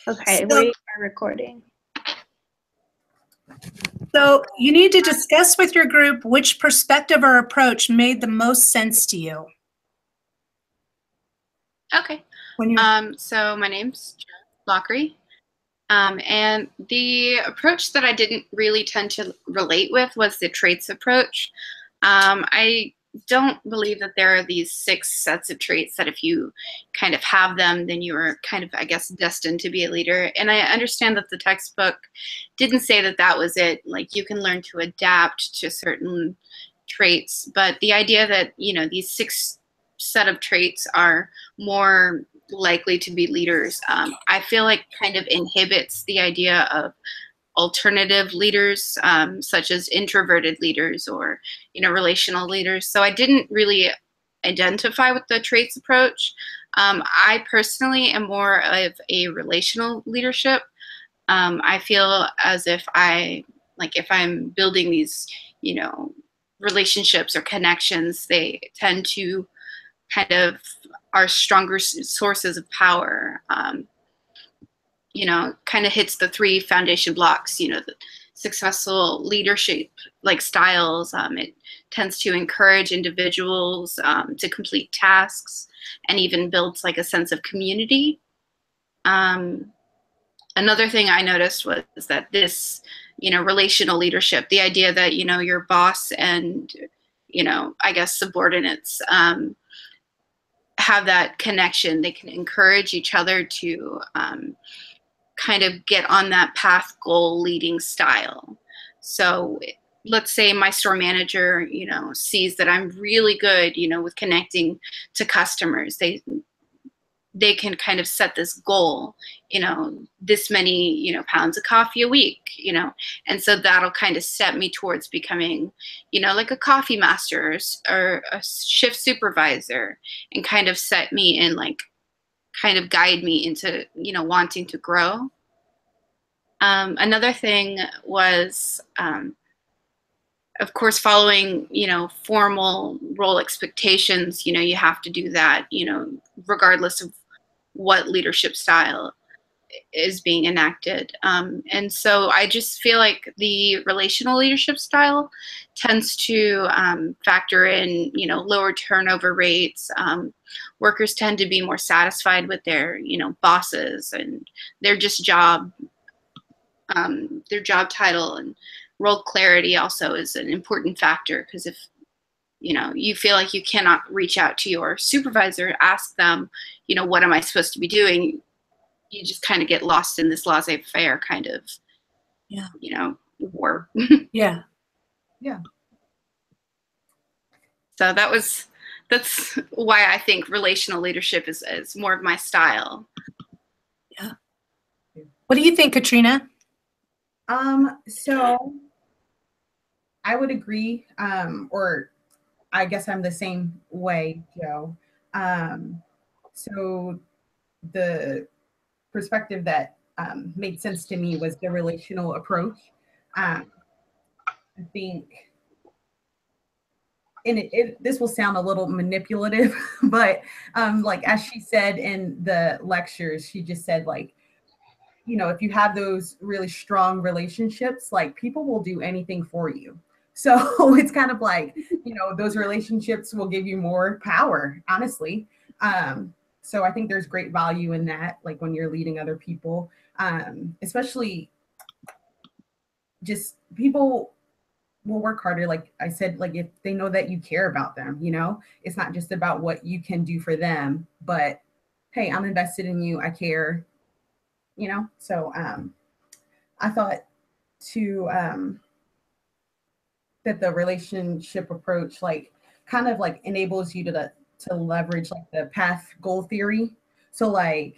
Okay, So, we are recording. so you need to discuss with your group which perspective or approach made the most sense to you. Okay. So my name's Lockery. And the approach that I didn't really tend to relate with was the traits approach. I don't believe that there are these 6 sets of traits that if you kind of have them, then you are kind of, I guess, destined to be a leader. And I understand that the textbook didn't say that that was it. Like, you can learn to adapt to certain traits, but the idea that, you know, these 6 set of traits are more likely to be leaders, I feel like kind of inhibits the idea of alternative leaders, such as introverted leaders or, you know, relational leaders. So I didn't really identify with the traits approach. I personally am more of a relational leadership. I feel as if if I'm building these, you know, relationships or connections, they tend to kind of are stronger sources of power. You know, kind of hits the 3 foundation blocks, you know, the successful leadership like styles. It tends to encourage individuals to complete tasks and even builds like a sense of community. Another thing I noticed was that this, you know, relational leadership, the idea that, you know, your boss and, you know, I guess subordinates have that connection. They can encourage each other to kind of get on that path goal leading style. So let's say my store manager, you know, sees that I'm really good, you know, with connecting to customers. They can kind of set this goal, you know, this many, you know, pounds of coffee a week, you know, and so that'll kind of set me towards becoming, you know, like a coffee master or a shift supervisor, and kind of set me in like kind of guide me into, you know, wanting to grow. Another thing was, of course, following, you know, formal role expectations. You know, you have to do that, you know, regardless of what leadership style is being enacted. And so I just feel like the relational leadership style tends to factor in, you know, lower turnover rates. Workers tend to be more satisfied with their, you know, bosses and their just their job title, and role clarity also is an important factor, because if, you know, you feel like you cannot reach out to your supervisor, ask them, you know, what am I supposed to be doing? You just kind of get lost in this laissez-faire kind of, Yeah, you know, war. yeah. So that's why I think relational leadership is more of my style. Yeah. What do you think, Katrina? So I would agree, or I guess I'm the same way, Joe. So the perspective that made sense to me was the relational approach. I think, and this will sound a little manipulative, but like as she said in the lectures, she just said, like, you know, if you have those really strong relationships, like, people will do anything for you. So it's kind of like, you know, those relationships will give you more power, honestly. So I think there's great value in that, like when you're leading other people, especially just people will work harder. Like I said, like if they know that you care about them, you know, it's not just about what you can do for them, but hey, I'm invested in you, I care, you know? So I thought to that the relationship approach like kind of like enables you to leverage like the path goal theory. So like,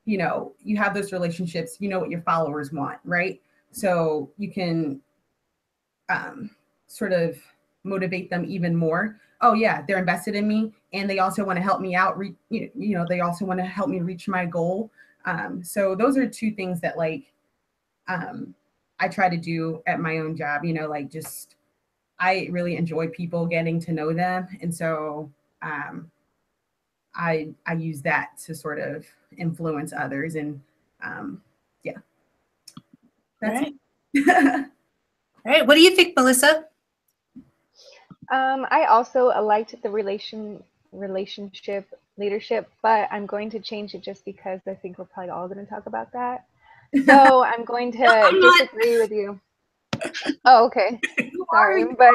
you know, you have those relationships, you know what your followers want, right? So you can sort of motivate them even more. Oh yeah, they're invested in me, and they also want to help me out. You know, they also want to help me reach my goal. So those are 2 things that like I try to do at my own job. You know, like just I really enjoy people, getting to know them, and so I use that to sort of influence others. And Yeah. That's right. All right. What do you think, Melissa? I also liked the relationship leadership, but I'm going to change it just because I think we're probably all going to talk about that. So I'm going to disagree with you. Oh, okay. Sorry, but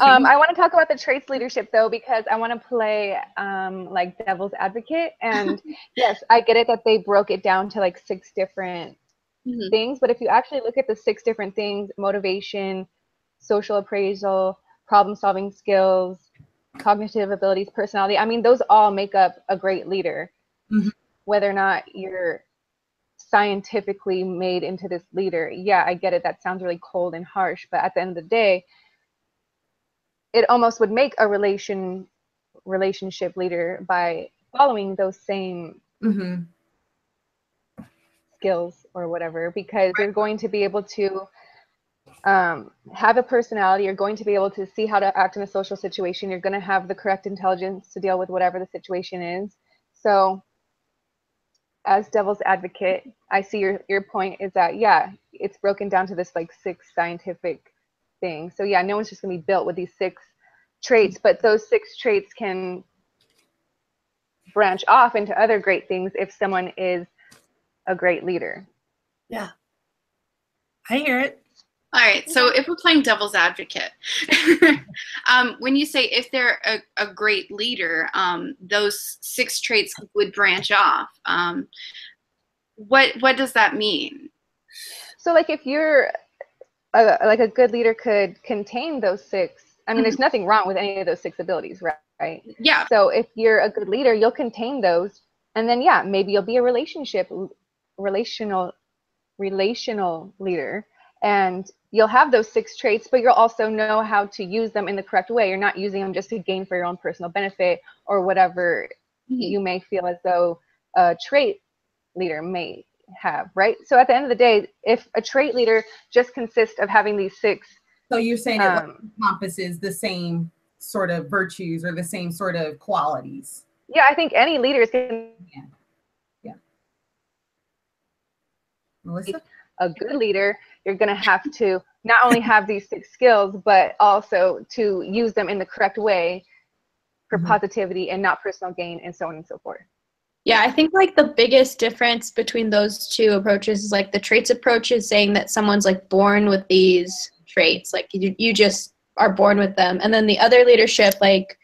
I want to talk about the traits leadership though, because I want to play like devil's advocate. And yes, I get it that they broke it down to like 6 different things, but if you actually look at the 6 different things: motivation, social appraisal, problem-solving skills, cognitive abilities, personality, I mean, those all make up a great leader. Whether or not you're scientifically made into this leader, yeah, I get it, that sounds really cold and harsh, but at the end of the day, it almost would make a relationship leader by following those same skills or whatever, because you're going to be able to have a personality, you're going to be able to see how to act in a social situation, you're going to have the correct intelligence to deal with whatever the situation is. So as devil's advocate, I see your point is that, yeah, it's broken down to this like 6 scientific things. So yeah, no one's just going to be built with these 6 traits, but those 6 traits can branch off into other great things if someone is a great leader. Yeah, I hear it. All right, so if we're playing devil's advocate, when you say if they're a great leader, those 6 traits would branch off. What does that mean? So like if you're like a good leader could contain those 6. I mean, there's nothing wrong with any of those 6 abilities, right? Yeah. So if you're a good leader, you'll contain those, and then yeah, maybe you'll be a relational leader, and you'll have those 6 traits, but you'll also know how to use them in the correct way. You're not using them just to gain for your own personal benefit or whatever you may feel as though a trait leader may have, right? So at the end of the day, if a trait leader just consists of having these 6, so you're saying it encompasses the same sort of virtues or the same sort of qualities. Yeah, I think any leaders can. Yeah. Melissa? A good leader, you're going to have to not only have these 6 skills, but also to use them in the correct way for positivity and not personal gain, and so on and so forth. Yeah, I think like the biggest difference between those 2 approaches is like the traits approach is saying that someone's like born with these traits, like you just are born with them. And then the other leadership, like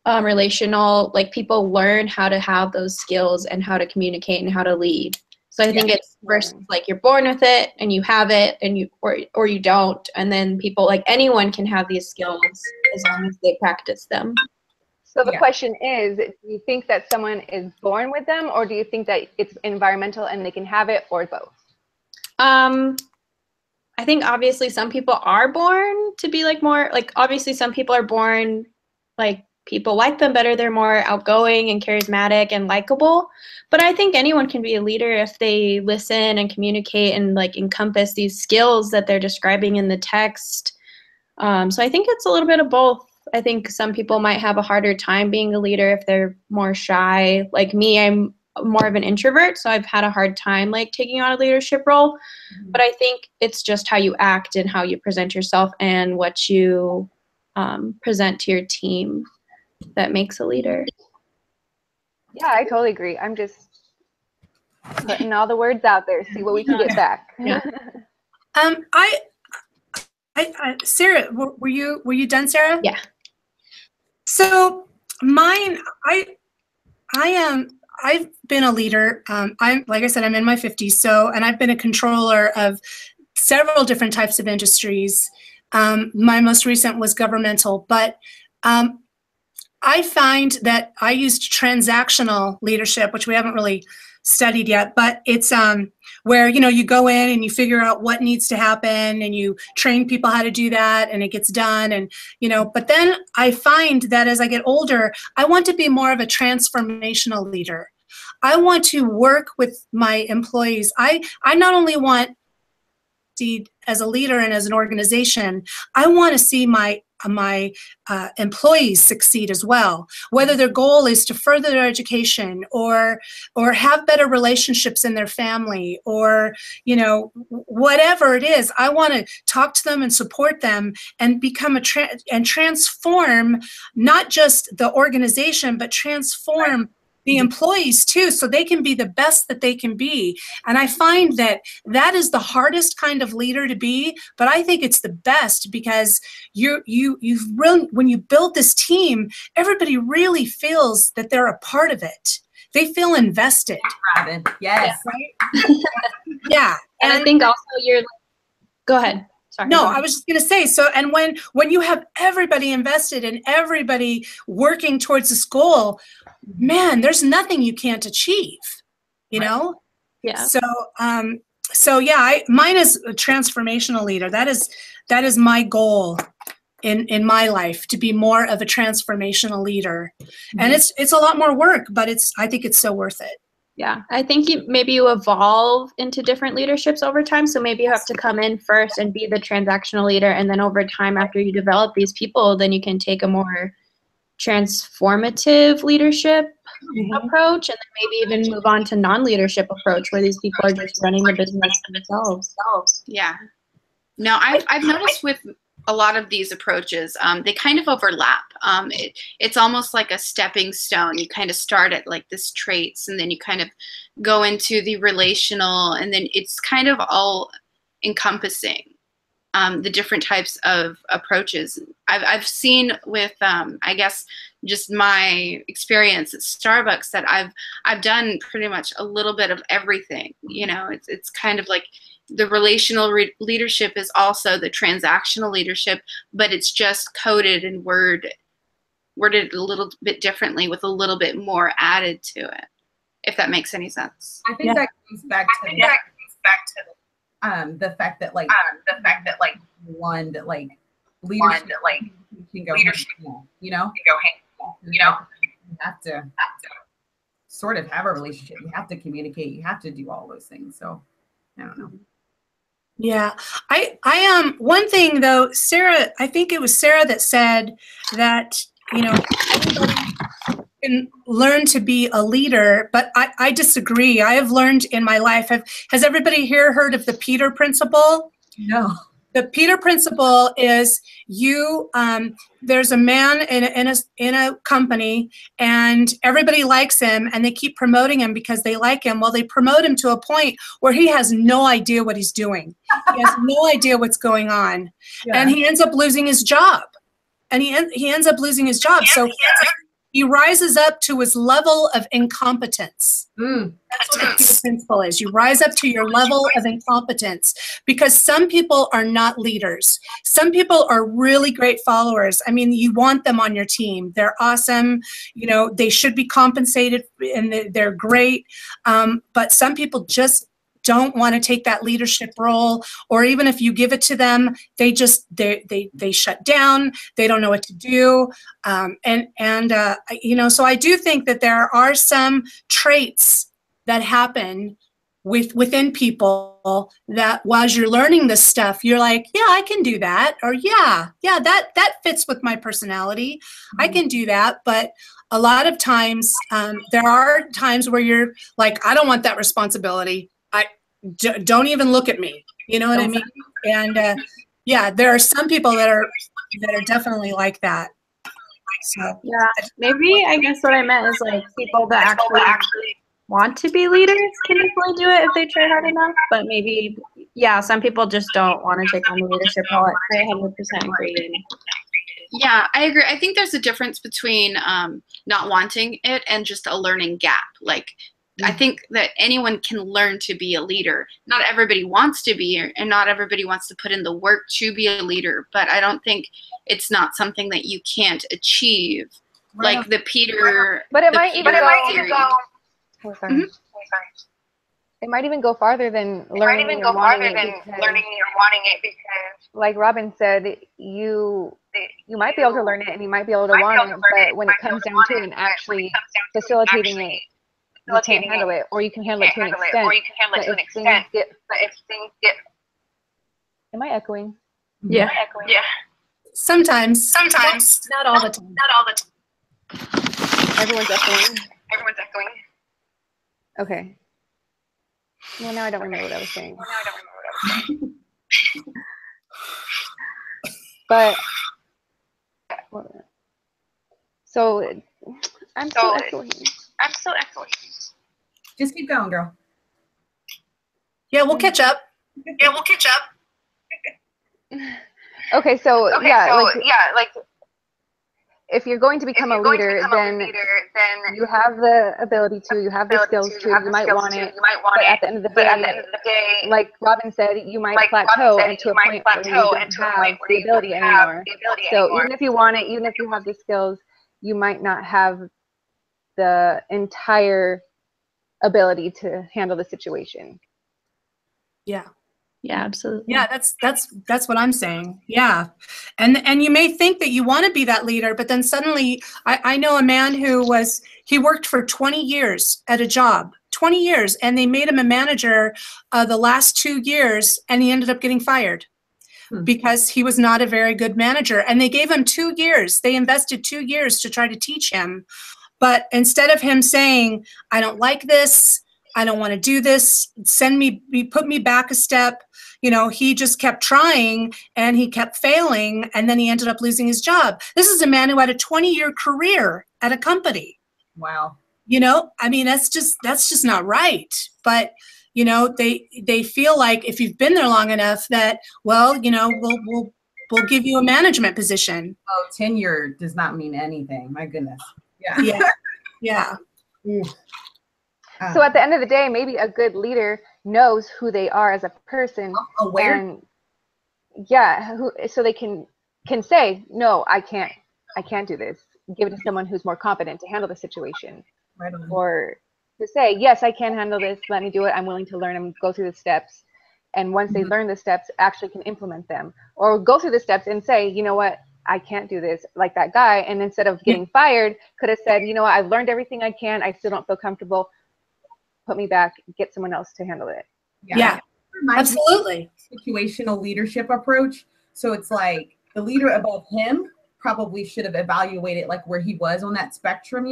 relational, like people learn how to have those skills and how to communicate and how to lead. So I think it's first like you're born with it and you have it, and you or you don't, and then people, like anyone can have these skills as long as they practice them. So the question is, do you think that someone is born with them, or do you think that it's environmental and they can have it, or both? I think obviously some people are born to be like more, like obviously some people are born like people like them better, they're more outgoing and charismatic and likable. But I think anyone can be a leader if they listen and communicate and like encompass these skills that they're describing in the text. So I think it's a little bit of both. I think some people might have a harder time being a leader if they're more shy. Like me, I'm more of an introvert, so I've had a hard time like taking on a leadership role. But I think it's just how you act and how you present yourself and what you present to your team that makes a leader. Yeah, I totally agree. I'm just putting all the words out there, see what we can get back. Yeah. Sarah, were you done, Sarah? Yeah. So mine, I've been a leader. I'm, like I said, I'm in my 50s. So, and I've been a controller of several different types of industries. My most recent was governmental, but I find that I used transactional leadership, which we haven't really studied yet, but it's where, you know, you go in and you figure out what needs to happen and you train people how to do that and it gets done. And, you know, but then I find that as I get older, I want to be more of a transformational leader. I want to work with my employees. I not only want to as a leader and as an organization, I want to see my employees succeed as well, whether their goal is to further their education or have better relationships in their family, or whatever it is. I want to talk to them and support them and become and transform not just the organization, but transform the employees too, so they can be the best that they can be. And I find that is the hardest kind of leader to be, but I think it's the best, because you've really, when you build this team, everybody really feels that they're a part of it. They feel invested. Robin, yes. Right? Yeah. And I think also go ahead. Sorry, no, I was just going to say, so, and when you have everybody invested and everybody working towards this goal, man, there's nothing you can't achieve, you know? Yeah. So yeah, mine is a transformational leader. That is my goal in my life, to be more of a transformational leader. Mm-hmm. And it's a lot more work, but I think it's so worth it. Yeah, I think maybe you evolve into different leaderships over time. So maybe you have to come in first and be the transactional leader. And then over time, after you develop these people, then you can take a more transformative leadership approach, and then maybe even move on to non-leadership approach, where these people are just running the business themselves. Yeah. No, I've noticed with a lot of these approaches, they kind of overlap. It's almost like a stepping stone. You kind of start at like this traits, and then you kind of go into the relational, and then it's kind of all encompassing the different types of approaches. I've seen with, I guess, just my experience at Starbucks, that I've done pretty much a little bit of everything. It's kind of like the relational leadership is also the transactional leadership, but it's just coded and worded a little bit differently, with a little bit more added to it, if that makes any sense. I think that goes back to the fact that one that like leadership can go hand in hand, you have to sort of have a relationship. You have to communicate. You have to do all those things. So I don't know. Yeah, I am. One thing though, Sarah, I think it was Sarah that said that, everybody can learn to be a leader, but I disagree. I have learned in my life. Has everybody here heard of the Peter Principle? No. The Peter Principle is there's a man in a company, and everybody likes him, and they keep promoting him because they like him. Well, they promote him to a point where he has no idea what he's doing. He has no idea what's going on. Yeah. And he ends up losing his job. So he rises up to his level of incompetence. That's what the Peter Principle is. You rise up to your level of incompetence, because some people are not leaders. Some people are really great followers. I mean, you want them on your team. They're awesome. They should be compensated, and they're great. But some people just don't want to take that leadership role, or even if you give it to them, they shut down. They don't know what to do. So I do think that there are some traits that happen within people that, while you're learning this stuff, you're like, yeah, I can do that, or yeah, that fits with my personality. I can do that. But a lot of times, there are times where you're like, I don't want that responsibility. Don't even look at me. You know what I mean? And there are some people that are definitely like that. So yeah, maybe I guess what I meant is like people that actually want to be leaders can definitely do it if they try hard enough. But maybe, some people just don't want to take on the leadership role. I 100% agree. Yeah, I agree. I think there's a difference between not wanting it and just a learning gap. Like, I think that anyone can learn to be a leader. Not everybody wants to be, and not everybody wants to put in the work to be a leader, but I don't think it's not something that you can't achieve. Right. Like the Peter. But it might even go. It might even go farther than learning or wanting it, because, like Robin said, you might be able to learn it and you might be able to want it, but when it comes down to it and actually facilitating it, you can't handle it, or you can handle it to an extent. But if things get Am I echoing? Yeah. Yeah. Sometimes. Not all the time. Everyone's echoing. Everyone's echoing. Okay. Well, now I don't remember what I was saying. But so I'm still echoing. Just keep going, girl. Yeah, we'll catch up. Okay, so like if you're going to become a leader, then you have the ability to, you have the skills to, you might want it, but at the end of the day, like Robin said, you might plateau and to a point where you don't have the ability anymore. So even if you want it, even if you have the skills, you might not have the entire ability to handle the situation. Yeah. Yeah, absolutely. Yeah, that's what I'm saying. Yeah. And you may think that you want to be that leader, but then suddenly I know a man he worked for 20 years at a job, 20 years, and they made him a manager the last 2 years, and he ended up getting fired because he was not a very good manager. And they gave him 2 years. They invested 2 years to try to teach him. But instead of him saying, I don't like this, I don't want to do this, put me back a step, he just kept trying and he kept failing, and then he ended up losing his job. This is a man who had a 20-year career at a company. Wow. I mean, that's just not right. But they feel like if you've been there long enough that, well, we'll give you a management position. Oh, tenure does not mean anything. My goodness. Yeah. So at the end of the day, maybe a good leader knows who they are as a person. Aware. And so they can say, no, I can't do this. Give it to someone who's more competent to handle the situation. Right on. Or to say, yes, I can handle this. Let me do it. I'm willing to learn and go through the steps. And once they learn the steps, actually can implement them. Or go through the steps and say, you know what, I can't do this, like that guy. And instead of getting fired, could have said, you know what, I've learned everything I can. I still don't feel comfortable. Put me back, get someone else to handle it. Yeah, absolutely. Situational leadership approach. So it's like the leader above him probably should have evaluated like where he was on that spectrum,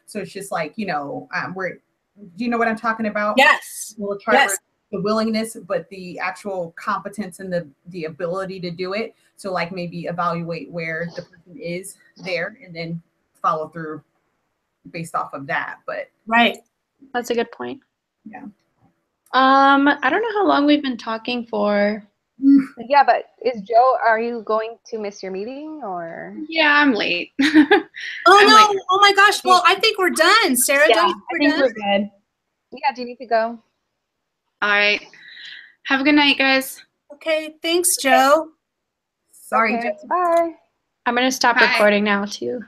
So it's just like, do you know what I'm talking about? Yes. We'll try the willingness, but the actual competence and the ability to do it. So like maybe evaluate where the person is there and then follow through based off of that. But right. That's a good point. Yeah. I don't know how long we've been talking for. Yeah, but are you going to miss your meeting or? Yeah, I'm late. Oh no! Oh my gosh! Well, I think we're done, Sarah. Yeah, don't you think we're good. Yeah. Do you need to go? All right. Have a good night, guys. Okay. Thanks, Joe. Sorry, Okay, Joe. bye. I'm gonna stop recording now too.